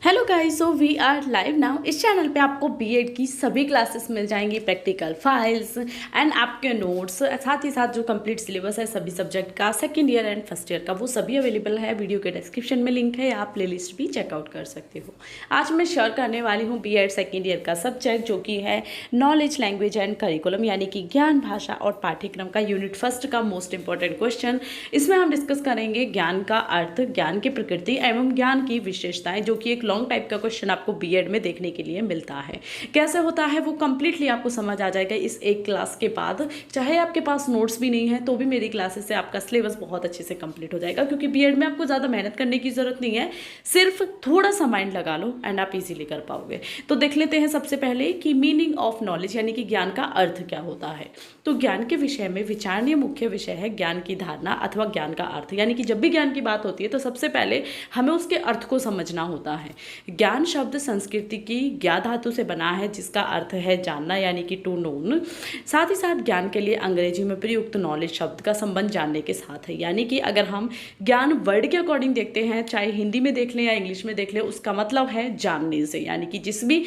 Hello guys, so we are live now. इस channel पे आपको बीएड की सभी क्लासेस मिल जाएंगी, प्रैक्टिकल फाइल्स एंड आपके नोट्स, साथ ही साथ जो कंप्लीट सिलेबस है सभी सब्जेक्ट का, second year and first year का, वो सभी अवेलेबल है। वीडियो के डिस्क्रिप्शन में लिंक है, आप प्लेलिस्ट भी चेकआउट कर सकते हो। आज मैं शेयर करने वाली हूँ बीएड सेकेंड ईयर का सब्जेक्ट जो कि है नॉलेज, लैंग्वेज एंड करिकुलम, यानी कि ज्ञान, भाषा और पाठ्यक्रम का यूनिट फर्स्ट का मोस्ट इंपॉर्टेंट क्वेश्चन। इसमें हम डिस्कस करेंगे ज्ञान का अर्थ, ज्ञान की प्रकृति एवं ज्ञान की विशेषताएं, जो कि एक लॉन्ग टाइप का क्वेश्चन आपको बीएड में देखने के लिए मिलता है। कैसे होता है वो कंप्लीटली आपको समझ आ जाएगा इस एक क्लास के बाद। चाहे आपके पास नोट्स भी नहीं है तो भी मेरी क्लासेस से आपका सिलेबस बहुत अच्छे से कंप्लीट हो जाएगा, क्योंकि बीएड में आपको ज़्यादा मेहनत करने की ज़रूरत नहीं है, सिर्फ थोड़ा सा माइंड लगा लो एंड आप इजीली कर पाओगे। तो देख लेते हैं सबसे पहले कि मीनिंग ऑफ नॉलेज, यानी कि ज्ञान का अर्थ क्या होता है। तो ज्ञान के विषय में विचारणीय मुख्य विषय है ज्ञान की धारणा अथवा ज्ञान का अर्थ, यानी कि जब भी ज्ञान की बात होती है तो सबसे पहले हमें उसके अर्थ को समझना होता है। ज्ञान शब्द संस्कृति की ज्ञा धातु से बना है, जिसका अर्थ है जानना, यानी कि टू नोन। साथ ही साथ ज्ञान के लिए अंग्रेजी में प्रयुक्त नॉलेज शब्द का संबंध जानने के साथ है, यानी कि अगर हम ज्ञान वर्ड के अकॉर्डिंग देखते हैं, चाहे हिंदी में देख लें या इंग्लिश में देख लें, उसका मतलब है जानने से, यानी कि जिस भी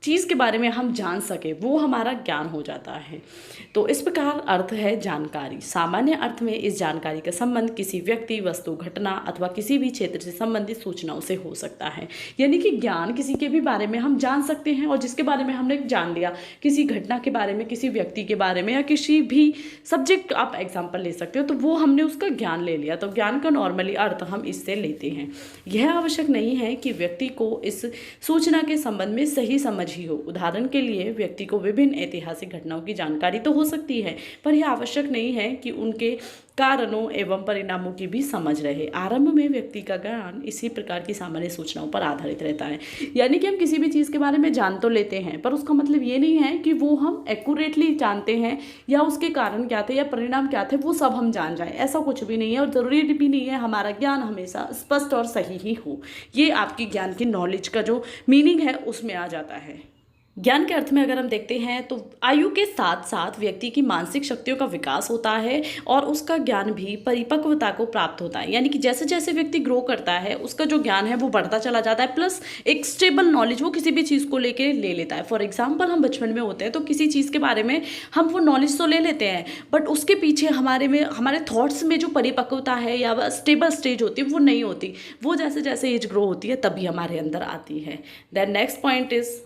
चीज़ के बारे में हम जान सके वो हमारा ज्ञान हो जाता है। तो इस प्रकार अर्थ है जानकारी। सामान्य अर्थ में इस जानकारी का संबंध किसी व्यक्ति, वस्तु, घटना अथवा किसी भी क्षेत्र से संबंधित सूचनाओं से हो सकता है, यानी कि ज्ञान किसी के भी बारे में हम जान सकते हैं, और जिसके बारे में हमने जान लिया, किसी घटना के बारे में, किसी व्यक्ति के बारे में, या किसी भी सब्जेक्ट आप एग्जाम्पल ले सकते हो, तो वो हमने उसका ज्ञान ले लिया। तो ज्ञान का नॉर्मली अर्थ हम इससे लेते हैं। यह आवश्यक नहीं है कि व्यक्ति को इस सूचना के संबंध में सही समझ ही हो। उदाहरण के लिए व्यक्ति को विभिन्न ऐतिहासिक घटनाओं की जानकारी तो हो सकती है, पर यह आवश्यक नहीं है कि उनके कारणों एवं परिणामों की भी समझ रहे। आरंभ में व्यक्ति का ज्ञान इसी प्रकार की सामान्य सूचनाओं पर आधारित रहता है, यानी कि हम किसी भी चीज़ के बारे में जान तो लेते हैं, पर उसका मतलब ये नहीं है कि वो हम एक्यूरेटली जानते हैं, या उसके कारण क्या थे या परिणाम क्या थे वो सब हम जान जाएं। ऐसा कुछ भी नहीं है, और ज़रूरी भी नहीं है हमारा ज्ञान हमेशा स्पष्ट और सही ही हो। ये आपकी ज्ञान की नॉलेज का जो मीनिंग है उसमें आ जाता है। ज्ञान के अर्थ में अगर हम देखते हैं तो आयु के साथ साथ व्यक्ति की मानसिक शक्तियों का विकास होता है, और उसका ज्ञान भी परिपक्वता को प्राप्त होता है, यानी कि जैसे जैसे व्यक्ति ग्रो करता है उसका जो ज्ञान है वो बढ़ता चला जाता है, प्लस एक स्टेबल नॉलेज वो किसी भी चीज़ को लेके ले लेता है। फॉर एग्जाम्पल, हम बचपन में होते हैं तो किसी चीज़ के बारे में हम वो नॉलेज तो ले लेते हैं, बट उसके पीछे हमारे थॉट्स में जो परिपक्वता है या स्टेबल स्टेज होती है वो नहीं होती। वो जैसे जैसे एज ग्रो होती है तभी हमारे अंदर आती है। देन नेक्स्ट पॉइंट इज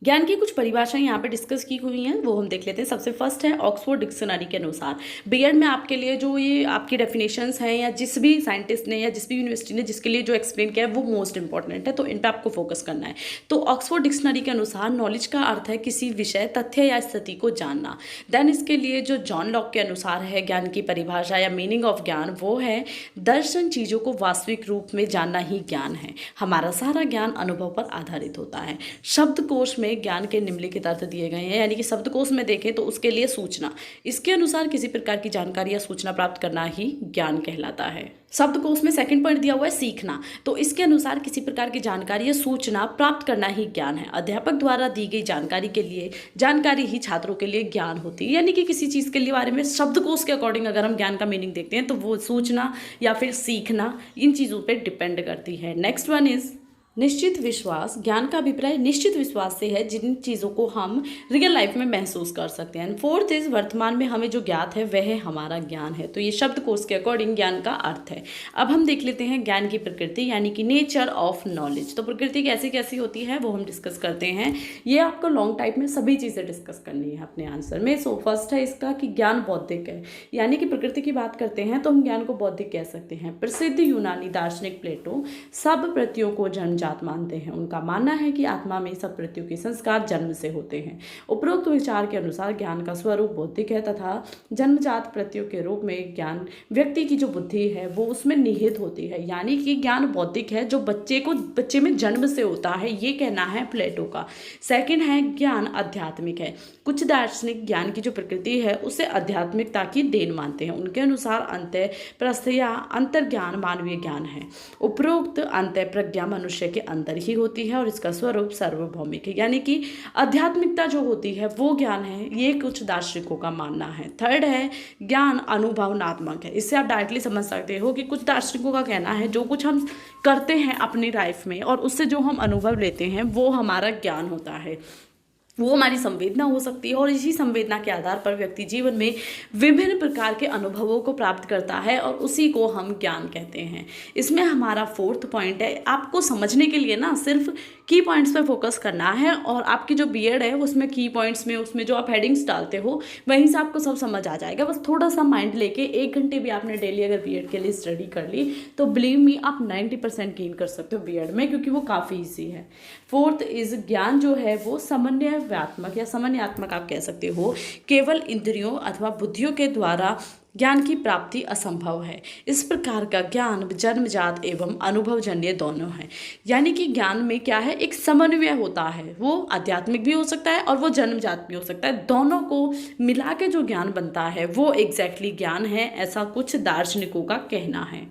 ज्ञान की कुछ परिभाषाएं यहाँ पे डिस्कस की हुई हैं, वो हम देख लेते हैं। सबसे फर्स्ट है ऑक्सफोर्ड डिक्शनरी के अनुसार। बीएड में आपके लिए जो ये आपकी डेफिनेशंस हैं, या जिस भी साइंटिस्ट ने या जिस भी यूनिवर्सिटी ने जिसके लिए जो एक्सप्लेन किया है वो मोस्ट इंपॉर्टेंट है, तो इन पर आपको फोकस करना है। तो ऑक्सफोर्ड डिक्शनरी के अनुसार नॉलेज का अर्थ है किसी विषय, तथ्य या स्थिति को जानना। देन इसके लिए जो जॉन लॉक के अनुसार है ज्ञान की परिभाषा या मीनिंग ऑफ ज्ञान, वो है दर्शन, चीज़ों को वास्तविक रूप में जानना ही ज्ञान है। हमारा सारा ज्ञान अनुभव पर आधारित होता है। शब्दकोश में ज्ञान के निम्नलिखित अर्थ दिए गए हैं, यानी कि शब्दकोश में देखें तो उसके लिए सूचना, इसके अनुसार किसी प्रकार की जानकारी या सूचना प्राप्त करना ही ज्ञान कहलाता है। शब्दकोश में सेकंड पॉइंट दिया हुआ है सीखना, तो इसके अनुसार किसी प्रकार की जानकारी या सूचना प्राप्त करना ही ज्ञान है। अध्यापक द्वारा दी गई जानकारी ही छात्रों के लिए ज्ञान होती है, यानी कि किसी चीज़ के लिए बारे में शब्दकोश के अकॉर्डिंग अगर हम ज्ञान का मीनिंग देखते हैं तो वो सूचना या फिर सीखना, इन चीज़ों पर डिपेंड करती है। नेक्स्ट वन इज निश्चित विश्वास। ज्ञान का अभिप्राय निश्चित विश्वास से है जिन चीज़ों को हम रियल लाइफ में महसूस कर सकते हैं। फोर्थ इज वर्तमान में हमें जो ज्ञात है वह हमारा ज्ञान है, तो ये शब्दकोश के अकॉर्डिंग ज्ञान का अर्थ है। अब हम देख लेते हैं ज्ञान की प्रकृति, यानी कि नेचर ऑफ नॉलेज। तो प्रकृति कैसी कैसी होती है वो हम डिस्कस करते हैं। ये आपको लॉन्ग टाइप में सभी चीज़ें डिस्कस करनी है अपने आंसर में। सो फर्स्ट है इसका कि ज्ञान बौद्धिक है, यानी कि प्रकृति की बात करते हैं तो हम ज्ञान को बौद्धिक कह सकते हैं। प्रसिद्ध यूनानी दार्शनिक प्लेटो सब प्रतियों को जन्मजात मानते हैं। उनका मानना है कि आत्मा में सब प्रत्ययों के संस्कार जन्म से होते हैं। उपरोक्त विचार के अनुसार ज्ञान का स्वरूप बौद्धिक है, तथा जन्मजात प्रत्ययों के रूप में ज्ञान व्यक्ति की जो बुद्धि है वो उसमें निहित होती है, यानी कि ज्ञान बौद्धिक है जो बच्चे में जन्म से होता है, ये कहना है प्लेटो का। सेकंड है ज्ञान आध्यात्मिक है। कुछ दार्शनिक ज्ञान की जो प्रकृति है उसे आध्यात्मिकता की देन मानते हैं। उनके अनुसार अंतः प्रस्थ या अंतर्ज्ञान मानवीय ज्ञान है। उपरोक्त अंतः प्रज्ञा मनुष्य के अंदर ही होती है और इसका स्वरूप सार्वभौमिक है, यानी कि आध्यात्मिकता जो होती है वो ज्ञान है, ये कुछ दार्शनिकों का मानना है। थर्ड है ज्ञान अनुभवनात्मक है। इससे आप डायरेक्टली समझ सकते हो कि कुछ दार्शनिकों का कहना है जो कुछ हम करते हैं अपनी लाइफ में और उससे जो हम अनुभव लेते हैं वो हमारा ज्ञान होता है, वो हमारी संवेदना हो सकती है और इसी संवेदना के आधार पर व्यक्ति जीवन में विभिन्न प्रकार के अनुभवों को प्राप्त करता है और उसी को हम ज्ञान कहते हैं। इसमें हमारा फोर्थ पॉइंट है, आपको समझने के लिए ना सिर्फ की पॉइंट्स पे फोकस करना है और आपकी जो बीएड है उसमें की पॉइंट्स में उसमें जो आप हेडिंग्स डालते हो वहीं से आपको सब समझ आ जाएगा। बस थोड़ा सा माइंड लेके 1 घंटे भी आपने डेली अगर बीएड के लिए स्टडी कर ली तो बिलीव मी आप 90% गेन कर सकते हो बीएड में, क्योंकि वो काफ़ी ईजी है। फोर्थ इज ज्ञान जो है वो समन्वयात्मक या समन्वयात्मक आप कह सकते हो, केवल इंद्रियों अथवा बुद्धियों के द्वारा ज्ञान की प्राप्ति असंभव है। इस प्रकार का ज्ञान जन्मजात एवं अनुभवजन्य दोनों है, यानी कि ज्ञान में क्या है, एक समन्वय होता है, वो आध्यात्मिक भी हो सकता है और वो जन्मजात भी हो सकता है। दोनों को मिला के जो ज्ञान बनता है वो एग्जैक्टली ज्ञान है, ऐसा कुछ दार्शनिकों का कहना है।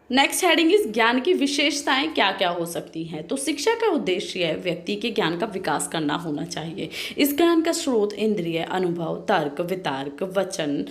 नेक्स्ट हेडिंग इज ज्ञान की विशेषताएं क्या क्या हो सकती हैं। तो शिक्षा का उद्देश्य है व्यक्ति के ज्ञान का विकास करना होना चाहिए। इस ज्ञान का स्रोत इंद्रिय, अनुभव, तर्क, वितर्क, वचन,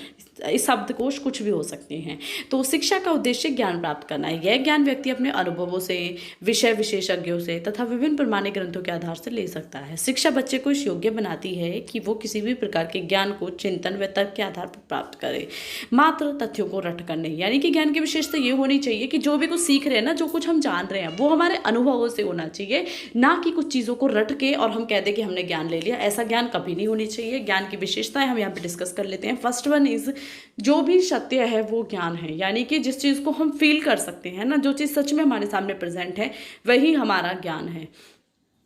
शब्दकोश कुछ भी हो सकते हैं। तो शिक्षा का उद्देश्य ज्ञान प्राप्त करना है। यह ज्ञान व्यक्ति अपने अनुभवों से, विषय विशेषज्ञों से तथा विभिन्न प्रमाणिक ग्रंथों के आधार से ले सकता है। शिक्षा बच्चे को इस योग्य बनाती है कि वो किसी भी प्रकार के ज्ञान को चिंतन व तर्क के आधार पर प्राप्त करे, मात्र तथ्यों को रट कर नहीं। यानी कि ज्ञान की विशेषता ये होनी चाहिए कि जो भी कुछ सीख रहे हैं ना, जो कुछ हम जान रहे हैं वो हमारे अनुभवों से होना चाहिए, ना कि कुछ चीज़ों को रट के और हम कह दें कि हमने ज्ञान ले लिया। ऐसा ज्ञान कभी नहीं होनी चाहिए। ज्ञान की विशेषताएं हम यहाँ पे डिस्कस कर लेते हैं। फर्स्ट वन इज जो भी सत्य है वो ज्ञान है, यानी कि जिस चीज़ को हम फील कर सकते हैं ना, जो चीज़ सच में हमारे सामने प्रेजेंट है वही हमारा ज्ञान है।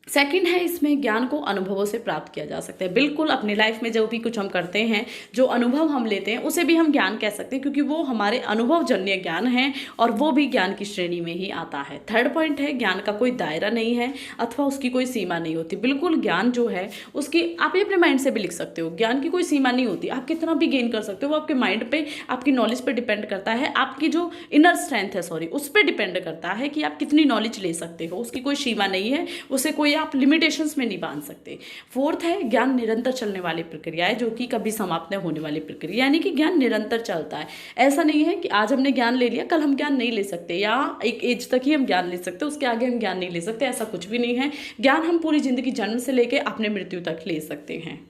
सेकंड है इसमें ज्ञान को अनुभवों से प्राप्त किया जा सकता है। बिल्कुल अपनी लाइफ में जो भी कुछ हम करते हैं, जो अनुभव हम लेते हैं उसे भी हम ज्ञान कह सकते हैं, क्योंकि वो हमारे अनुभवजन्य ज्ञान है और वो भी ज्ञान की श्रेणी में ही आता है। थर्ड पॉइंट है ज्ञान का कोई दायरा नहीं है अथवा उसकी कोई सीमा नहीं होती। बिल्कुल ज्ञान जो है उसकी आप अपने माइंड से भी लिख सकते हो, ज्ञान की कोई सीमा नहीं होती, आप कितना भी गेन कर सकते हो। वो आपके माइंड पे, आपकी नॉलेज पे डिपेंड करता है, आपकी जो इनर स्ट्रेंथ है उस पर डिपेंड करता है कि आप कितनी नॉलेज ले सकते हो। उसकी कोई सीमा नहीं है, उसे कोई आप लिमिटेशंस में नहीं बांध सकते। फोर्थ है ज्ञान निरंतर चलने वाली प्रक्रिया है, जो कि कभी समाप्त नहीं होने वाली प्रक्रिया, यानी कि ज्ञान निरंतर चलता है। ऐसा नहीं है कि आज हमने ज्ञान ले लिया कल हम ज्ञान नहीं ले सकते, या एक एज तक ही हम ज्ञान ले सकते, उसके आगे हम ज्ञान नहीं ले सकते, ऐसा कुछ भी नहीं है। ज्ञान हम पूरी जिंदगी जन्म से लेकर अपने मृत्यु तक ले सकते हैं।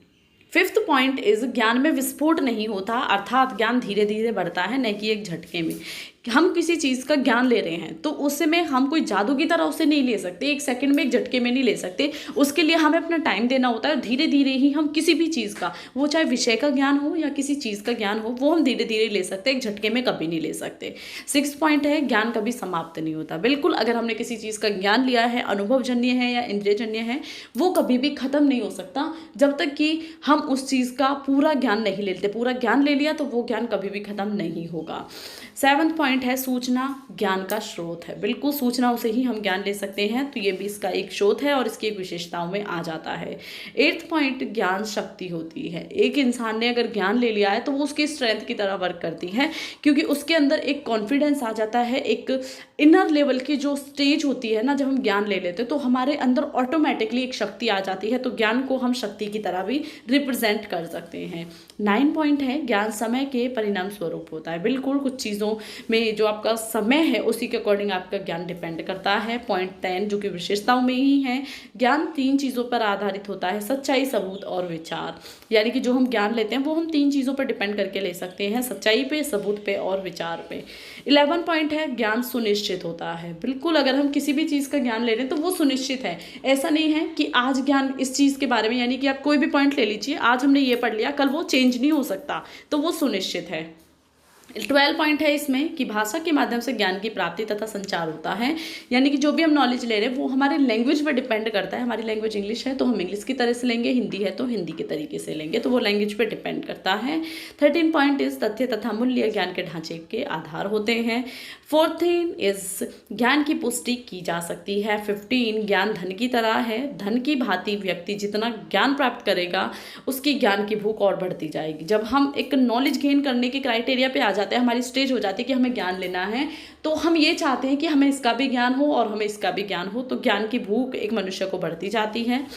फिफ्थ पॉइंट इज ज्ञान में विस्फोट नहीं होता, अर्थात ज्ञान धीरे धीरे बढ़ता है, न कि एक झटके में। हम किसी चीज़ का ज्ञान ले रहे हैं तो उसमें हम कोई जादू की तरह उसे नहीं ले सकते, एक सेकंड में, एक झटके में नहीं ले सकते। उसके लिए हमें अपना टाइम देना होता है। धीरे धीरे ही हम किसी भी चीज़ का, वो चाहे विषय का ज्ञान हो या किसी चीज़ का ज्ञान हो, वो हम धीरे धीरे ले सकते हैं, एक झटके में कभी नहीं ले सकते। सिक्स्थ पॉइंट है ज्ञान कभी समाप्त नहीं होता। बिल्कुल अगर हमने किसी चीज़ का ज्ञान लिया है, अनुभवजन्य है या इंद्रियजन्य है, वो कभी भी खत्म नहीं हो सकता जब तक कि हम उस चीज़ का पूरा ज्ञान नहीं लेते। पूरा ज्ञान ले लिया तो वो ज्ञान कभी भी खत्म नहीं होगा। सेवंथ पॉइंट है सूचना ज्ञान का स्रोत है। बिल्कुल सूचनाओं से ही हम ज्ञान ले सकते हैं, तो ये भी इसका एक स्रोत है और इसकी एक विशेषताओं में आ जाता है। एट्थ पॉइंट ज्ञान शक्ति होती है। एक इंसान ने अगर ज्ञान ले लिया है तो वो उसकी स्ट्रेंथ की तरह वर्क करती है, क्योंकि उसके अंदर एक कॉन्फिडेंस आ जाता है, एक इनर लेवल की जो स्टेज होती है ना, जब हम ज्ञान ले लेते हैं तो हमारे अंदर ऑटोमेटिकली एक शक्ति आ जाती है, तो ज्ञान को हम शक्ति की तरह भी रिप्रेजेंट कर सकते हैं। 9 पॉइंट है ज्ञान समय के परिणाम स्वरूप होता है। बिल्कुल कुछ चीज़ों में जो आपका समय है उसी के अकॉर्डिंग आपका ज्ञान डिपेंड करता है। पॉइंट 10 जो कि विशेषताओं में ही है, ज्ञान 3 चीज़ों पर आधारित होता है, सच्चाई, सबूत और विचार। यानी कि जो हम ज्ञान लेते हैं वो हम 3 चीज़ों पर डिपेंड करके ले सकते हैं, सच्चाई पे, सबूत पे और विचार पे। 11 पॉइंट है ज्ञान सुनिश्चित होता है। बिल्कुल अगर हम किसी भी चीज़ का ज्ञान ले रहे हैं तो वो सुनिश्चित है। ऐसा नहीं है कि आज ज्ञान इस चीज़ के बारे में, यानी कि आप कोई भी पॉइंट ले लीजिए, आज हमने ये पढ़ लिया कल वो चेंज नहीं हो सकता, तो वो सुनिश्चित है। 12 पॉइंट है इसमें कि भाषा के माध्यम से ज्ञान की प्राप्ति तथा संचार होता है। यानी कि जो भी हम नॉलेज ले रहे हैं वो हमारे लैंग्वेज पर डिपेंड करता है। हमारी लैंग्वेज इंग्लिश है तो हम इंग्लिश की तरह से लेंगे, हिंदी है तो हिंदी के तरीके से लेंगे, तो वो लैंग्वेज पर डिपेंड करता है। 13 पॉइंट इज तथ्य तथा मूल्य ज्ञान के ढांचे के आधार होते हैं। 14 इज ज्ञान की पुष्टि की जा सकती है। 15 ज्ञान धन की तरह है। धन की भांति व्यक्ति जितना ज्ञान प्राप्त करेगा उसकी ज्ञान की भूख और बढ़ती जाएगी। जब हम एक नॉलेज गेन करने के क्राइटेरिया पे आ जाता है, हमारी स्टेज हो जाती है कि हमें ज्ञान लेना है, तो हम ये चाहते हैं कि हमें इसका भी ज्ञान हो और हमें इसका भी ज्ञान हो, तो ज्ञान की भूख एक मनुष्य को बढ़ती जाती है।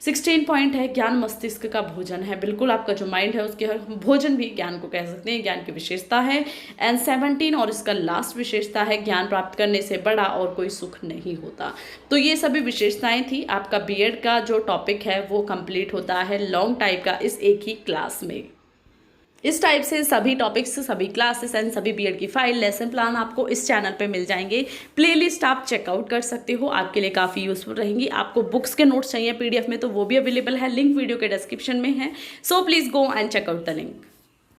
16 पॉइंट है, ज्ञान मस्तिष्क का भोजन है। बिल्कुल आपका जो माइंड है उसके भोजन भी ज्ञान को कह सकते हैं, ज्ञान की विशेषता है। एंड 17 और इसका लास्ट विशेषता है, ज्ञान प्राप्त करने से बड़ा और कोई सुख नहीं होता। तो ये सभी विशेषताएं थी। आपका बीएड का जो टॉपिक है वो कंप्लीट होता है लॉन्ग टाइप का इस एक ही क्लास में। इस टाइप से सभी टॉपिक्स, सभी क्लासेस एंड सभी बीएड की फाइल, लेसन प्लान आपको इस चैनल पे मिल जाएंगे। प्लेलिस्ट आप चेकआउट कर सकते हो, आपके लिए काफ़ी यूजफुल रहेंगी। आपको बुक्स के नोट्स चाहिए पीडीएफ में तो वो भी अवेलेबल है, लिंक वीडियो के डिस्क्रिप्शन में है। So please go and check out the link.